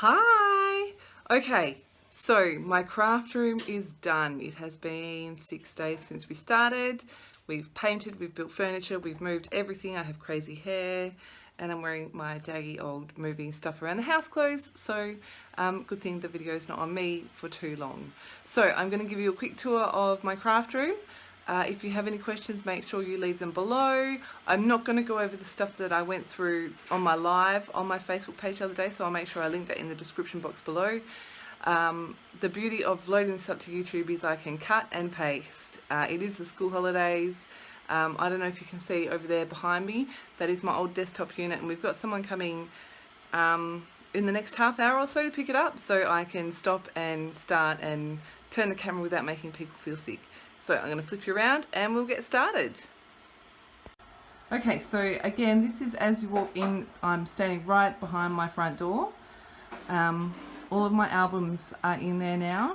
Hi! Okay, so my craft room is done. It has been 6 days since we started. We've painted, we've built furniture, we've moved everything. I have crazy hair and I'm wearing my daggy old moving stuff around the house clothes. So good thing the video is not on me for too long. So I'm going to give you a quick tour of my craft room. If you have any questions, make sure you leave them below. I'm not going to go over the stuff that I went through on my live on my Facebook page the other day, so I'll make sure I link that in the description box below. The beauty of loading this up to YouTube is I can cut and paste. It is the school holidays. I don't know if you can see over there behind me, that is my old desktop unit, and we've got someone coming in the next half hour or so to pick it up, so I can stop and start and turn the camera without making people feel sick. So I'm going to flip you around and we'll get started. Okay, so again, this is as you walk in. I'm standing right behind my front door. All of my albums are in there now.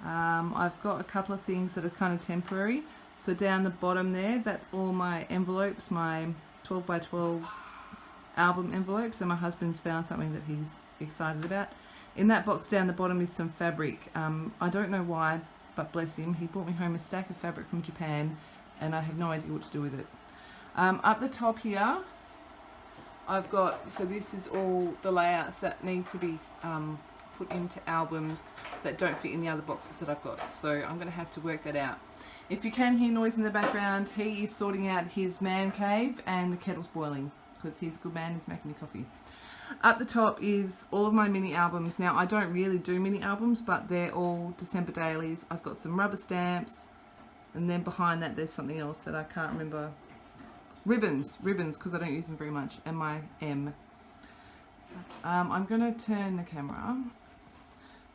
I've got a couple of things that are kind of temporary. So down the bottom there, that's all my envelopes, my 12 by 12 album envelopes, and my husband's found something that he's excited about. In that box down the bottom is some fabric. I don't know why, but bless him, he brought me home a stack of fabric from Japan and I have no idea what to do with it. Up the top here, I've got, so this is all the layouts that need to be put into albums that don't fit in the other boxes that I've got. So I'm going to have to work that out. If you can hear noise in the background, he is sorting out his man cave and the kettle's boiling because he's a good man, he's making me coffee. Up the top is all of my mini albums. Now I don't really do mini albums, but they're all December dailies. I've got some rubber stamps, and then behind that there's something else that I can't remember. Ribbons, because I don't use them very much, and my M. I'm going to turn the camera.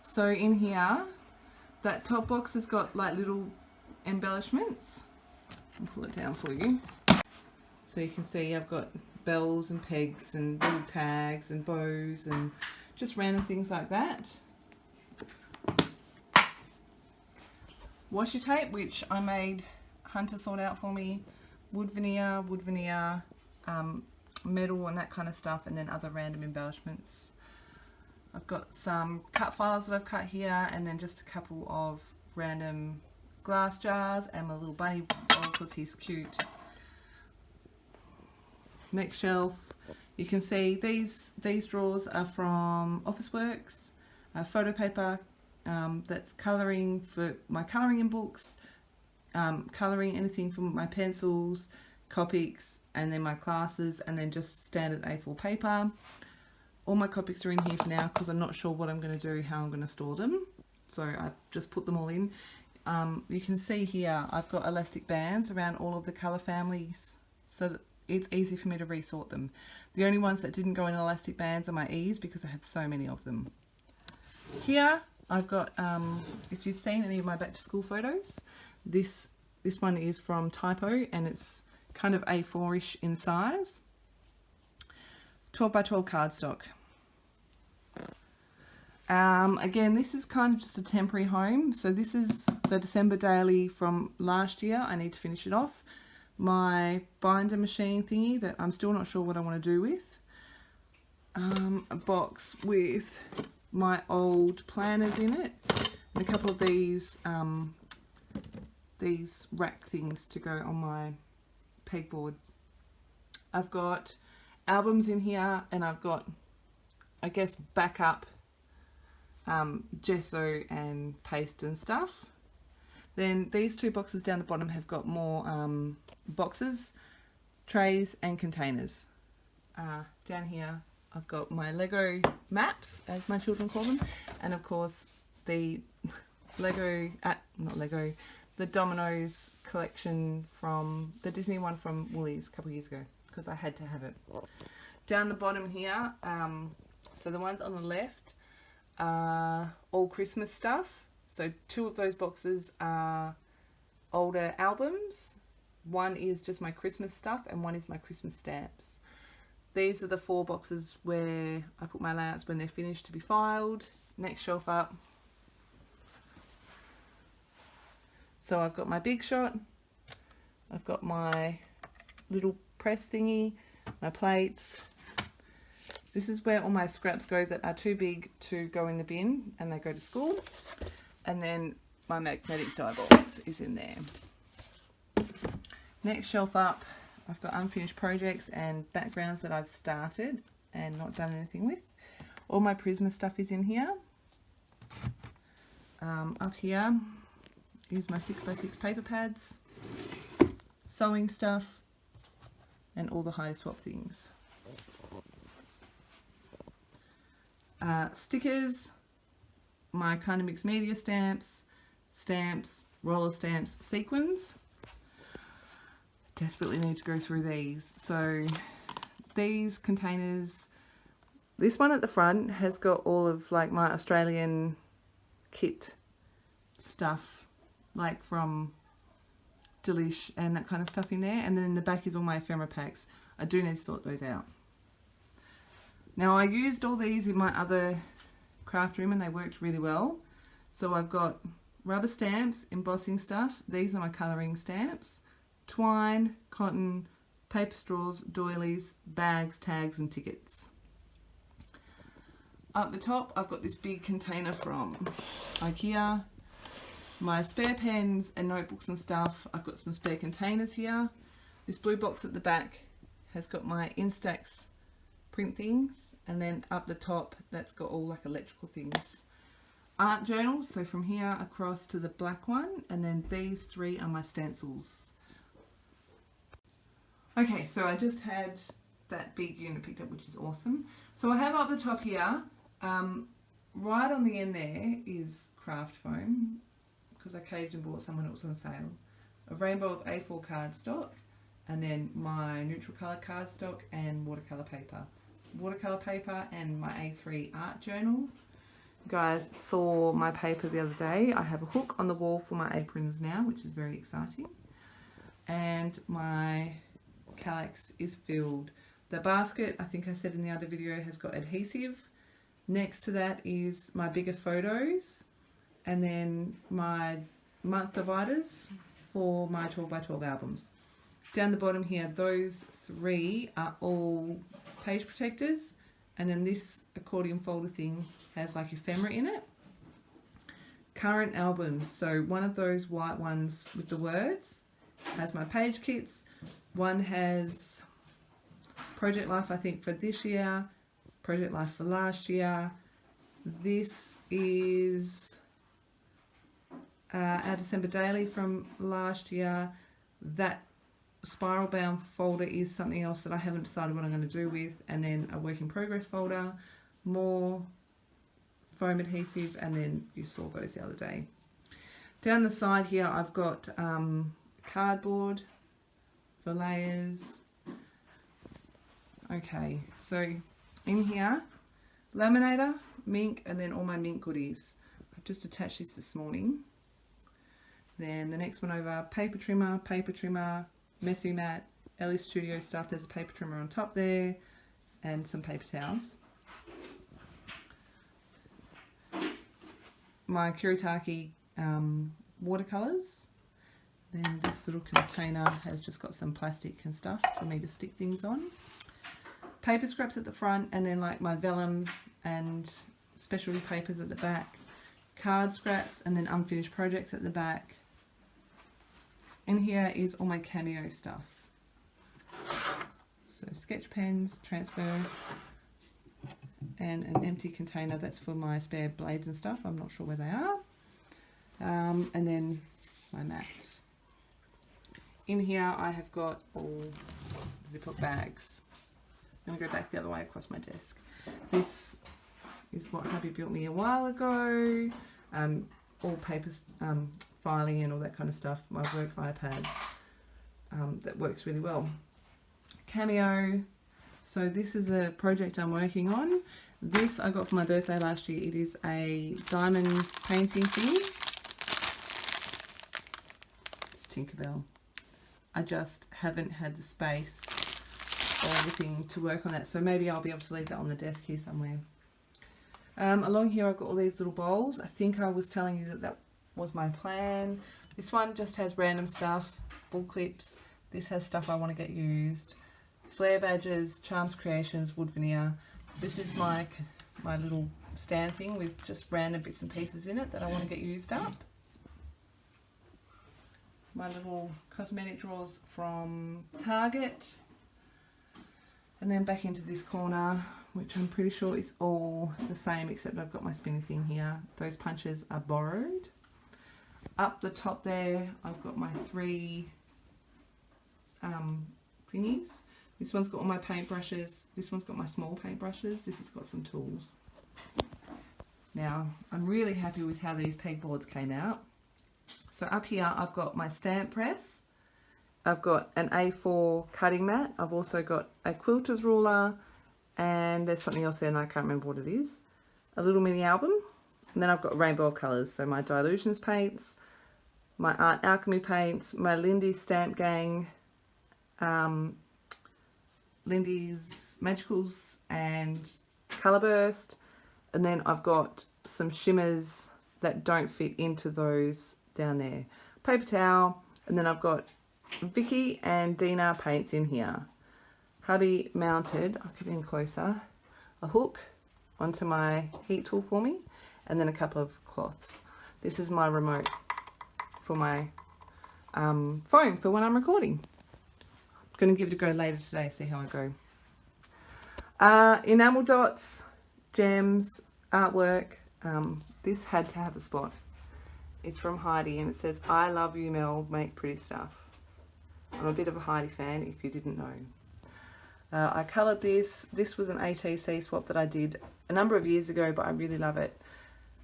So in here, that top box has got like little embellishments. I'll pull it down for you. So you can see I've got bells and pegs and little tags and bows and just random things like that. Washi tape, which I made Hunter sort out for me. Wood veneer, metal and that kind of stuff, and then other random embellishments. I've got some cut files that I've cut here, and then just a couple of random glass jars and my little bunny bowl because he's cute. Next shelf, you can see these drawers are from Officeworks, photo paper that's colouring for my colouring in books, colouring anything from my pencils, Copics, and then my classes, and then just standard A4 paper. All my Copics are in here for now because I'm not sure what I'm going to do, how I'm going to store them. So I've just put them all in. You can see here I've got elastic bands around all of the colour families so that it's easy for me to resort them. The only ones that didn't go in elastic bands are my E's because I had so many of them. Here I've got, if you've seen any of my back to school photos, this one is from Typo and it's kind of A4-ish in size. 12 by 12 cardstock. Again, this is kind of just a temporary home. So this is the December daily from last year. I need to finish it off. My binder machine thingy that I'm still not sure what I want to do with. A box with my old planners in it. And a couple of these rack things to go on my pegboard. I've got albums in here, and I've got, I guess, backup gesso and paste and stuff. Then these two boxes down the bottom have got more boxes, trays and containers. Down here I've got my Lego maps, as my children call them, and of course the the Dominoes collection from the Disney one from Woolies a couple of years ago because I had to have it. Down the bottom here, so the ones on the left are all Christmas stuff. So two of those boxes are older albums. One is just my Christmas stuff and one is my Christmas stamps. These are the 4 boxes where I put my layouts when they're finished to be filed. Next shelf up. So I've got my Big Shot. I've got my little press thingy, my plates, This is where all my scraps go that are too big to go in the bin and they go to school. And then my magnetic die box is in there. Next shelf up, I've got unfinished projects and backgrounds that I've started and not done anything with. All my Prisma stuff is in here. Up here is my 6x6 paper pads, sewing stuff, and all the high swap things. Stickers, my kind of mixed media stamps, roller stamps, sequins. Desperately need to go through these. So these containers, this one at the front has got all of like my Australian kit stuff, like from Delish and that kind of stuff in there. And then in the back is all my ephemera packs. I do need to sort those out. Now I used all these in my other craft room and they worked really well. So I've got rubber stamps, embossing stuff. These are my colouring stamps. Twine, cotton, paper straws, doilies, bags, tags and tickets. Up the top I've got this big container from IKEA. My spare pens and notebooks and stuff. I've got some spare containers here. This blue box at the back has got my Instax print things, and then up the top that's got all like electrical things. Art journals, so from here across to the black one, and then these three are my stencils. Okay, so I just had that big unit picked up, which is awesome. So I have up the top here, right on the end there is craft foam, because I caved and bought some when it was on sale. A rainbow of A4 cardstock, and then my neutral colour cardstock and watercolour paper. Watercolour paper and my A3 art journal. You guys saw my paper the other day. I have a hook on the wall for my aprons now, which is very exciting. And my calyx is filled. The basket, I think I said in the other video, has got adhesive. Next to that is my bigger photos, and then my month dividers for my 12x12 albums. Down the bottom here, those three are all page protectors, and then this accordion folder thing has like ephemera in it. Current albums, so one of those white ones with the words has my page kits. One has Project Life, I think, for this year, Project Life for last year. This is our December Daily from last year. That spiral bound folder is something else that I haven't decided what I'm going to do with, and then a work in progress folder, more foam adhesive, and then you saw those the other day. Down the side here I've got cardboard for layers. Okay, so in here, laminator, Mink, and then all my Mink goodies. I've just attached this morning. Then the next one over, paper trimmer, messy mat, Ellie Studio stuff. There's a paper trimmer on top there, and some paper towels. My Kuretake watercolours. Then this little container has just got some plastic and stuff for me to stick things on. Paper scraps at the front, and then like my vellum and specialty papers at the back. Card scraps, and then unfinished projects at the back. In here is all my Cameo stuff. So sketch pens, transfer, and an empty container that's for my spare blades and stuff. I'm not sure where they are. And then my mats. In here I have got all Ziploc bags. I'm going to go back the other way across my desk. This is what hubby built me a while ago. All papers, filing and all that kind of stuff. My work iPads. That works really well. Cameo. So this is a project I'm working on. This I got for my birthday last year. It is a diamond painting thing. It's Tinkerbell. I just haven't had the space or anything to work on that, so maybe I'll be able to leave that on the desk here somewhere. Along here I've got all these little bowls. I think I was telling you that that was my plan. This one just has random stuff, bull clips. This has stuff I want to get used. Flare badges, Charms Creations, wood veneer. This is my little stand thing with just random bits and pieces in it that I want to get used up. My little cosmetic drawers from Target. And then back into this corner, which I'm pretty sure is all the same, except I've got my spinny thing here. Those punches are borrowed. Up the top there, I've got my 3 thingies. This one's got all my paintbrushes. This one's got my small paintbrushes. This has got some tools. Now, I'm really happy with how these pegboards came out. So up here, I've got my stamp press. I've got an A4 cutting mat. I've also got a quilter's ruler, and there's something else there and I can't remember what it is. A little mini album, and then I've got a rainbow of colours. So my Dilutions paints, my Art Alchemy paints, my Lindy's Stamp Gang, Lindy's Magicals and Colourburst, and then I've got some shimmers that don't fit into those down there. Paper towel, and then I've got Vicky and Dina paints in here. Hubby mounted, I'll get in closer, a hook onto my heat tool for me, and then a couple of cloths. This is my remote for my phone for when I'm recording. I'm going to give it a go later today, see how I go. Enamel dots, gems, artwork. This had to have a spot. It's from Heidi and it says, "I love you, Mel, make pretty stuff." I'm a bit of a Heidi fan, if you didn't know. I coloured this. This was an ATC swap that I did a number of years ago, but I really love it.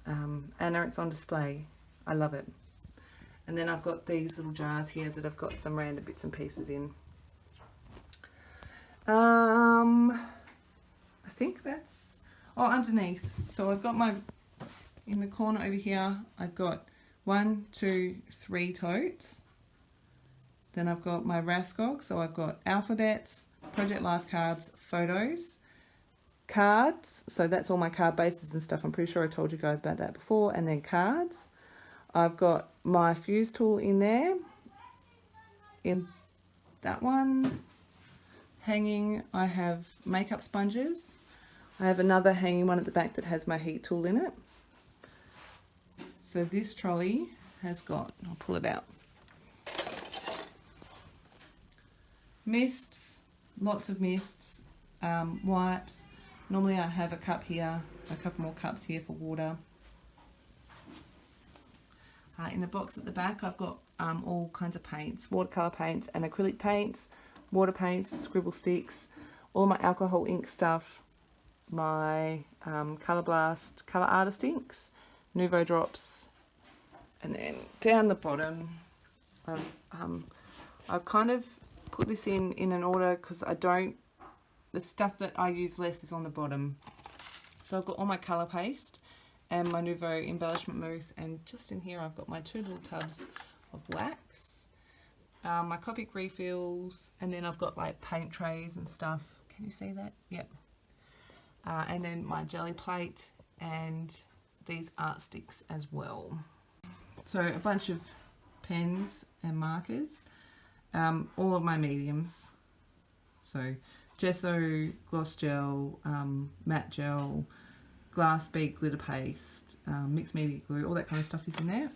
And it's on display. I love it. And then I've got these little jars here that I've got some random bits and pieces in. I think that's... Oh, underneath. So I've got my... In the corner over here, I've got 1, 2, 3 totes. Then I've got my Raskog, so I've got alphabets, Project Life cards, photos, cards, so that's all my card bases and stuff. I'm pretty sure I told you guys about that before. And then cards. I've got my fuse tool in there, in that one. Hanging, I have makeup sponges. I have another hanging one at the back that has my heat tool in it. So this trolley has got, I'll pull it out, mists, lots of mists, wipes. Normally I have a cup here, a couple more cups here for water. In the box at the back I've got all kinds of paints, watercolour paints and acrylic paints, water paints, scribble sticks, all my alcohol ink stuff, my Colour Blast Colour Artist inks, Nuvo drops, and then down the bottom I've kind of put this in an order because the stuff that I use less is on the bottom. So I've got all my colour paste and my Nuvo embellishment mousse, and just in here I've got my 2 little tubs of wax, my Copic refills, and then I've got like paint trays and stuff. Can you see that? Yep. And then my jelly plate and these art sticks as well. So a bunch of pens and markers, all of my mediums. So gesso, gloss gel, matte gel, glass bead glitter paste, mixed media glue, all that kind of stuff is in there.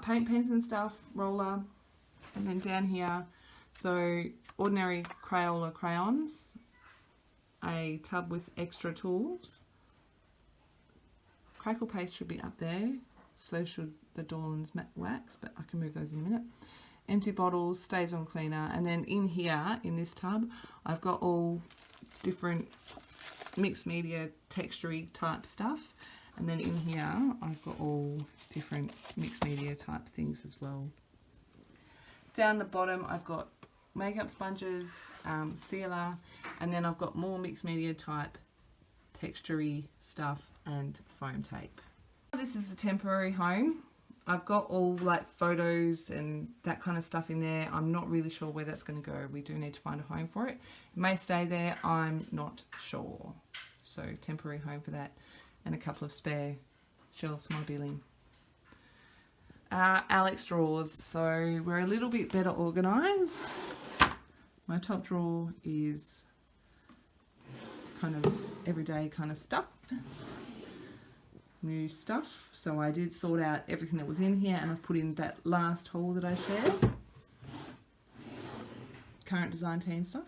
Paint pens and stuff, roller, and then down here, so ordinary Crayola crayons, a tub with extra tools. Crackle paste should be up there, so should the Dorland's matte wax, but I can move those in a minute. Empty bottles, stays on cleaner, and then in here, in this tub, I've got all different mixed media textury type stuff, and then in here I've got all different mixed media type things as well. Down the bottom I've got makeup sponges, sealer, and then I've got more mixed media type textury stuff and foam tape. This is a temporary home. I've got all like photos and that kind of stuff in there. I'm not really sure where that's going to go. We do need to find a home for it. It may stay there, I'm not sure. So temporary home for that, and a couple of spare shelves mobiling. Alex drawers, so we're a little bit better organised. My top drawer is kind of everyday kind of stuff. New stuff. So I did sort out everything that was in here, and I've put in that last haul that I shared. Current design team stuff.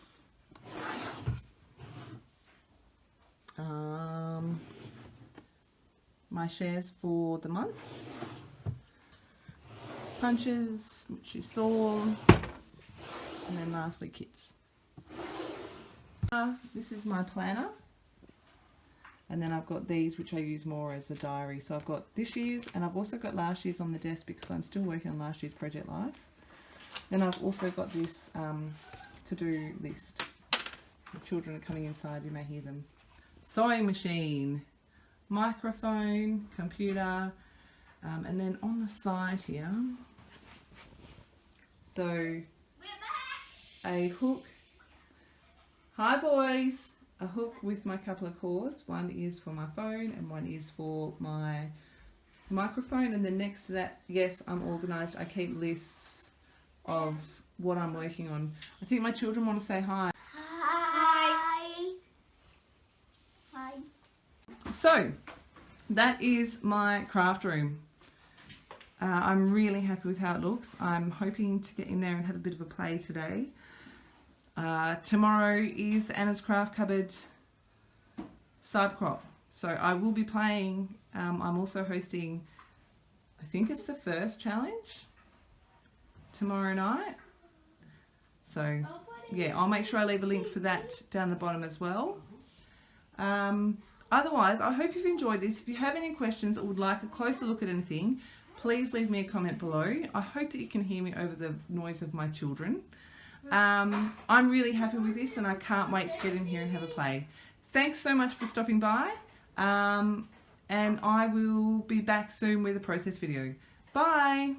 My shares for the month. Punches, which you saw. And then lastly, kits. This is my planner. And then I've got these, which I use more as a diary. So I've got this year's, and I've also got last year's on the desk because I'm still working on last year's Project Life. Then I've also got this to-do list. The children are coming inside, you may hear them. Sewing machine, microphone, computer, and then on the side here, so a hook. Hi boys! A hook with my couple of cords. One is for my phone and one is for my microphone. And then next to that, yes, I'm organised. I keep lists of what I'm working on. I think my children want to say hi. Hi. Hi. So, that is my craft room. I'm really happy with how it looks. I'm hoping to get in there and have a bit of a play today. Tomorrow is Anna's Craft Cupboard side crop. So I will be playing. I'm also hosting, I think it's the first challenge tomorrow night. So yeah, I'll make sure I leave a link for that down the bottom as well. Otherwise, I hope you've enjoyed this. If you have any questions or would like a closer look at anything, please leave me a comment below. I hope that you can hear me over the noise of my children. I'm really happy with this and I can't wait to get in here and have a play. Thanks so much for stopping by, and I will be back soon with a process video. Bye!